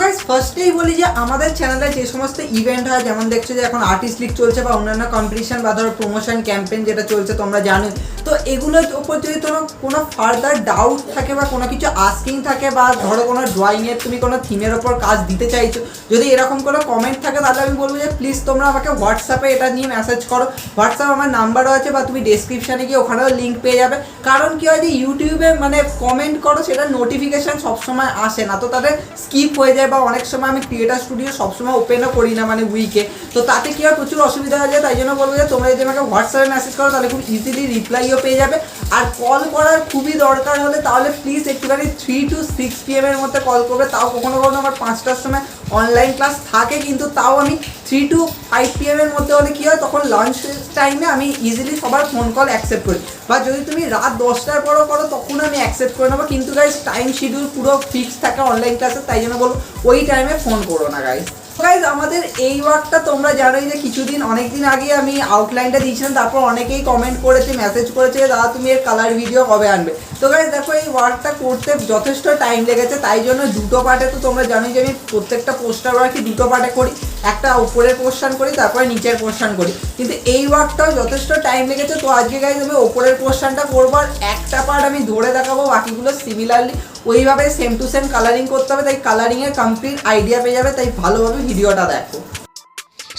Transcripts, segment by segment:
Guys ফার্স্টেই বলি যে আমাদের চ্যানেলে যে সমস্ত ইভেন্ট হয়, যেমন দেখছো যে এখন আর্টিস্ট লিগ চলছে বা অন্যান্য কম্পিটিশন বা ধরো প্রমোশন ক্যাম্পেইন যেটা চলছে তোমরা জানো, তো এগুলোর উপর যদি তোমার কোনো ফার্দার ডাউট থাকে বা কোনো কিছু আস্কিং থাকে বা ধরো কোনো ড্রয়িংয়ের তুমি কোনো থিমের ওপর কাজ দিতে চাইছো, যদি এরকম কোনো কমেন্ট থাকে তাহলে আমি বলবো যে প্লিজ তোমরা আমাকে হোয়াটসঅ্যাপে এটা নিয়ে মেসেজ করো। হোয়াটসঅ্যাপ আমার নাম্বারও আছে বা তুমি ডেসক্রিপশানে গিয়ে ওখানেও লিঙ্ক পেয়ে যাবে। কারণ কী হয় যে ইউটিউবে মানে কমেন্ট করো, সেটা নোটিফিকেশান সবসময় আসে না, তো তাদের স্কিপ হয়ে যায় বা অনেক সময় আমি ক্রিয়েটার স্টুডিও সবসময় ওপেনও করি না মানে উইকে, তো তাতে কী হয় প্রচুর অসুবিধা হয়ে যায়। তাই জন্য বলবো যে তোমরা যদি আমাকে হোয়াটসঅ্যাপে মেসেজ করো তাহলে খুব ইজিলি রিপ্লাইও পেয়ে যাবে। আর কল করার খুবই দরকার হলে তাহলে প্লিজ একটুখানি 3 to 6 PM এর মধ্যে কল করবে। তাও কখনো কখনো আমার 5টার সময় অনলাইন ক্লাস থাকে, কিন্তু তাও আমি 3 to 5 PM এর মধ্যে হলে কী হয় তখন লাঞ্চ টাইমে আমি ইজিলি সবার ফোন কল অ্যাকসেপ্ট করি। বা যদি তুমি রাত 10টার পরও করো তখন আমি অ্যাকসেপ্ট করে নেবো, কিন্তু গাইজ টাইম শিডিউল পুরো ফিক্স থাকে অনলাইন ক্লাসে, তাই জন্য বলবো ওই টাইমে ফোন করো না গাইজ। গাইজ আমাদের এই ওয়ার্কটা তোমরা জানোই যে কিছুদিন অনেকদিন আগে আমি আউটলাইনটা দিয়েছিলাম, তারপর অনেকেই কমেন্ট করেছে, মেসেজ করেছে দাদা তুমি এর কালার ভিডিও কবে আনবে। তো গাইজ দেখো এই ওয়ার্কটা করতে যথেষ্ট টাইম লেগেছে, তাই জন্য দুটো পার্টে, তো তোমরা জানোই যে আমি প্রত্যেকটা পোস্টার ওয়ার্কই দুটো পার্টে করি, একটা উপরের পোর্শন করি তারপরে নিচের পোর্শন করি, কিন্তু এই ওয়ার্কটাও যথেষ্ট টাইম লেগেছে। তো আজকে গাইজ আমি ওপরের পোর্শনটা করবো আর একটা পার্ট আমি ধরে দেখাবো, বাকিগুলো সিমিলারলি ওইভাবে সেম টু সেম কালারিং করতে হবে, তাই কালারিংয়ের কমপ্লিট আইডিয়া পেয়ে যাবে, তাই ভালোভাবে ভিডিওটা দেখো।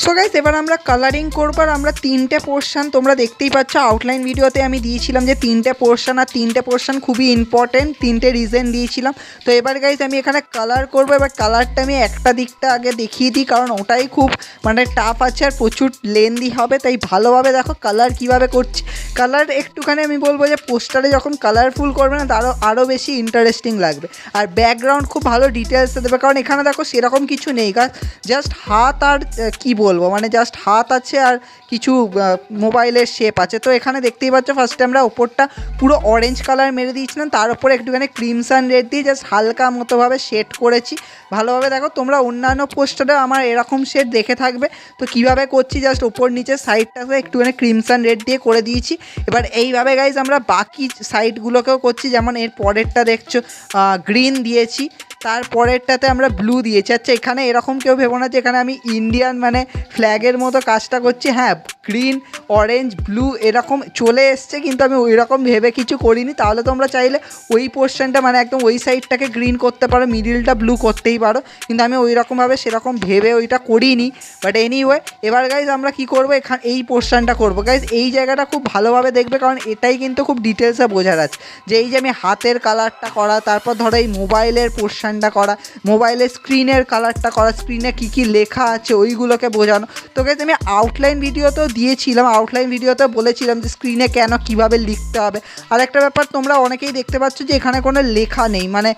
সো গাইস এবার আমরা কালারিং করবো আর আমরা 3টে পোর্শন তোমরা দেখতেই পাচ্ছ, আউটলাইন ভিডিওতে আমি দিয়েছিলাম যে 3টে পোর্শন, আর 3টে পোর্শন খুবই ইম্পর্টেন্ট, 3টে রিজন দিয়েছিলাম। তো এবার গাইস আমি এখানে কালার করবো। এবার কালারটা আমি একটা দিকটা আগে দেখিয়ে দিই, কারণ ওটাই খুব মানে টাফ আছে আর প্রচুর লেন্দি হবে, তাই ভালোভাবে দেখো কালার কীভাবে করছি। কালার একটুখানি আমি বলবো যে পোস্টারে যখন কালারফুল করবে না তারও আরও বেশি ইন্টারেস্টিং লাগবে, আর ব্যাকগ্রাউন্ড খুব ভালো ডিটেলসে দেবে, কারণ এখানে দেখো সেরকম কিছু নেই, জাস্ট হাত আর কী বলবো মানে জাস্ট হাত আছে আর কিছু মোবাইলের শেপ আছে। তো এখানে দেখতেই পাচ্ছ ফার্স্টে আমরা ওপরটা পুরো অরেঞ্জ কালার মেরে দিয়েছিলাম, তার উপরে একটুখানি ক্রিমসান রেড দিয়ে জাস্ট হালকা মতোভাবে শেড করেছি। ভালোভাবে দেখো তোমরা অন্যান্য পোস্টারে আমার এরকম শেড দেখে থাকবে, তো কীভাবে করছি জাস্ট ওপর নিচে সাইডটাতে একটুখানি ক্রিমসান রেড দিয়ে করে দিয়েছি। এবার এইভাবে গাইজ আমরা বাকি সাইডগুলোকেও করছি, যেমন এর পরেরটা দেখছো গ্রিন দিয়েছি, তারপরেরটাতে আমরা ব্লু দিয়েছি। আচ্ছা এখানে এরকম কেউ ভেবো না যে এখানে আমি ইন্ডিয়ান মানে ফ্ল্যাগের মতো কাজটা করছি, হ্যাঁ গ্রিন অরেঞ্জ ব্লু এরকম চলে এসছে, কিন্তু আমি ওই রকম ভেবে কিছু করিনি। তাহলে তোমরা চাইলে ওই পোর্শনটা মানে একদম ওই সাইডটাকে গ্রিন করতে পারো, মিডিলটা ব্লু করতেই পারো, কিন্তু আমি ওই রকমভাবে সেরকম ভেবে ওইটা করিনি। বাট এনিওয়ে এবার গাইজ আমরা কি করবো, এখানে এই পোর্শনটা করবো। গাইজ এই জায়গাটা খুব ভালোভাবে দেখবে, কারণ এটাই কিন্তু খুব ডিটেলসে বোঝার আছে যে এই যে আমি হাতের কালারটা করা, তারপর ধরো এই মোবাইলের পোর্শনটা করা, মোবাইলের স্ক্রিনের কালারটা করা, স্ক্রিনে কী কী লেখা আছে ওইগুলোকে বোঝানো। তো গাইজ আমি আউটলাইন ভিডিওতেও দিয়েছিলাম, আউটলাইন ভিডিওতে বলেছিলাম যে স্ক্রিনে কেন কীভাবে লিখতে হবে। আর একটা ব্যাপার তোমরা অনেকেই দেখতে পাচ্ছ যে এখানে কোনো লেখা নেই, মানে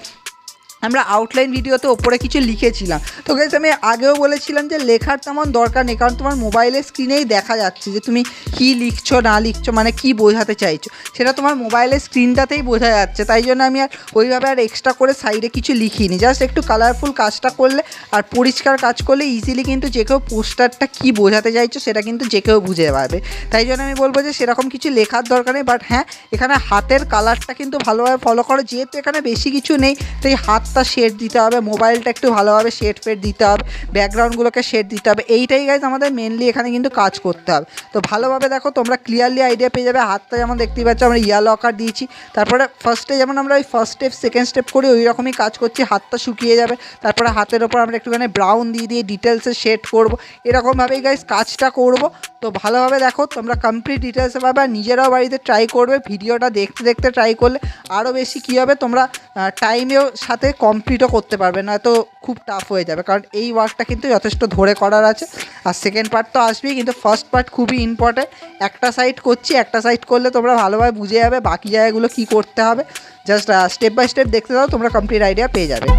আমরা আউটলাইন ভিডিওতে ওপরে কিছু লিখেছিলাম। তো গাইস আমি আগেও বলেছিলাম যে লেখার তেমন দরকার নেই, কারণ তোমার মোবাইলের স্ক্রিনেই দেখা যাচ্ছে যে তুমি কী লিখছো না লিখছো, মানে কী বোঝাতে চাইছো সেটা তোমার মোবাইলের স্ক্রিনটাতেই বোঝা যাচ্ছে। তাই জন্য আমি আর ওইভাবে আর এক্সট্রা করে সাইডে কিছু লিখিনি, জাস্ট একটু কালারফুল কাজটা করলে আর পরিষ্কার কাজ করলে ইজিলি কিন্তু যে কেউ পোস্টারটা কী বোঝাতে চাইছো সেটা কিন্তু যে কেউ বুঝে পারবে। তাই জন্য আমি বলবো যে সেরকম কিছু লেখার দরকার নেই, বাট হ্যাঁ এখানে হাতের কালারটা কিন্তু ভালোভাবে ফলো করো, যেহেতু এখানে বেশি কিছু নেই তাই হাতটা শেড দিতে হবে, মোবাইলটা একটু ভালোভাবে শেড ফেড দিতে হবে, ব্যাকগ্রাউন্ডগুলোকে শেড দিতে হবে, এইটাই গাইজ আমাদের মেনলি এখানে কিন্তু কাজ করতে হবে। তো ভালোভাবে দেখো তোমরা ক্লিয়ারলি আইডিয়া পেয়ে যাবে। হাতটা যেমন দেখতেই পাচ্ছ আমরা ইয়ালো আকার দিয়েছি, তারপরে ফার্স্টে যেমন আমরা ওই ফার্স্ট স্টেপ সেকেন্ড স্টেপ করি ওই রকমই কাজ করছি, হাতটা শুকিয়ে যাবে, তারপরে হাতের ওপর আমরা একটুখানি ব্রাউন দিয়ে ডিটেলসে শেড করবো, এরকমভাবেই গাইজ কাজটা করবো। তো ভালোভাবে দেখো তোমরা কমপ্লিট ডিটেলসে পাবে, আর নিজেরাও বাড়িতে ট্রাই করবে, ভিডিওটা দেখতে দেখতে ট্রাই করলে আরও বেশি কী হবে তোমরা টাইমেও সাথে কমপ্লিটও করতে পারবে না, তো খুব টাফ হয়ে যাবে, কারণ এই ওয়ার্কটা কিন্তু যথেষ্ট ধরে করার আছে। আর সেকেন্ড পার্ট তো আসবেই, কিন্তু ফার্স্ট পার্ট খুবই ইম্পর্টেন্ট। একটা সাইড করছি, একটা সাইড করলে তোমরা ভালোভাবে বুঝে যাবে বাকি জায়গাগুলো কী করতে হবে, জাস্ট স্টেপ বাই স্টেপ দেখতে দাও, তোমরা কমপ্লিট আইডিয়া পেয়ে যাবে।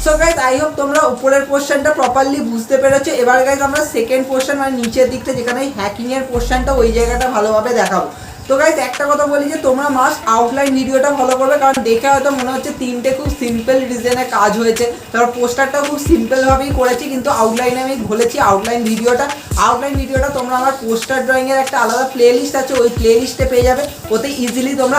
সো গাইজ আই হোপ তোমরা উপরের পোর্শনটা প্রপারলি বুঝতে পেরেছো। এবার গাইজ আমরা সেকেন্ড পোর্শন মানে নিচের দিকটা যেখানে হ্যাকিং এর পোর্শনটা ওই জায়গাটা ভালোভাবে দেখাবো। তো গাইস একটা কথা বলি যে তোমরা মাস্ট আউটলাইন ভিডিওটা ফলো করবে, কারণ দেখে হয়তো মনে হচ্ছে তিনটে খুব সিম্পল ডিজাইনে কাজ হয়েছে, তারপর পোস্টারটাও খুব সিম্পলভাবেই করেছি, কিন্তু আউটলাইনে আমি বলেছি আউটলাইন ভিডিওটা তোমরা আমার পোস্টার ড্রয়িংয়ের একটা আলাদা প্লে লিস্ট আছে, ওই প্লে লিস্টে পেয়ে যাবে, ওতে ইজিলি তোমরা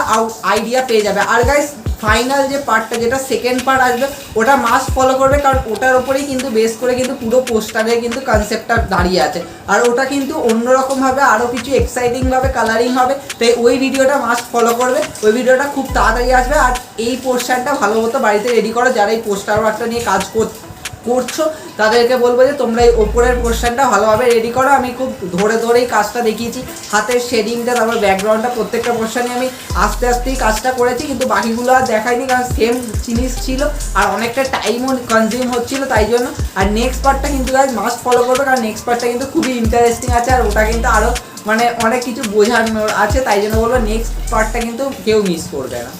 আইডিয়া পেয়ে যাবে। আর গাইস ফাইনাল যে পার্টটা, যেটা সেকেন্ড পার্ট আসবে, ওটা মাস্ট ফলো করবে, কারণ ওটার ওপরেই কিন্তু বেস করে কিন্তু পুরো পোস্টারের কিন্তু কনসেপ্টটা দাঁড়িয়ে আছে। আর ওটা কিন্তু অন্যরকমভাবে আরও কিছু এক্সাইটিংভাবে কালারিং হবে, তাই ওই ভিডিওটা মাস্ট ফলো করবে। ওই ভিডিওটা খুব তাড়াতাড়ি আসবে। আর এই পোস্টারটা ভালো মতো বাড়িতে রেডি করো, যারা এই পোস্টার ওয়ার্কটা নিয়ে কাজ করছো তাদেরকে বলবো যে তোমরা এই ওপরের পোর্শনটা ভালোভাবে রেডি করো। আমি খুব ধরেই কাজটা দেখিয়েছি, হাতের শেডিংটা, তারপর ব্যাকগ্রাউন্ডটা, প্রত্যেকটা পোর্শনে আমি আস্তেই কাজটা করেছি, কিন্তু বাকিগুলো আর দেখাইনি, কারণ সেম জিনিস ছিল আর অনেকটা টাইমও কনজিউম হচ্ছিল, তাই জন্য। আর নেক্সট পার্টটা কিন্তু গাইজ মাস্ট ফলো করবে, কারণ নেক্সট পার্টটা কিন্তু খুবই ইন্টারেস্টিং আছে, আর ওটা কিন্তু আরও মানে অনেক কিছু বোঝানোর আছে, তাই জন্য বলবো নেক্সট পার্টটা কিন্তু কেউ মিস করবে না।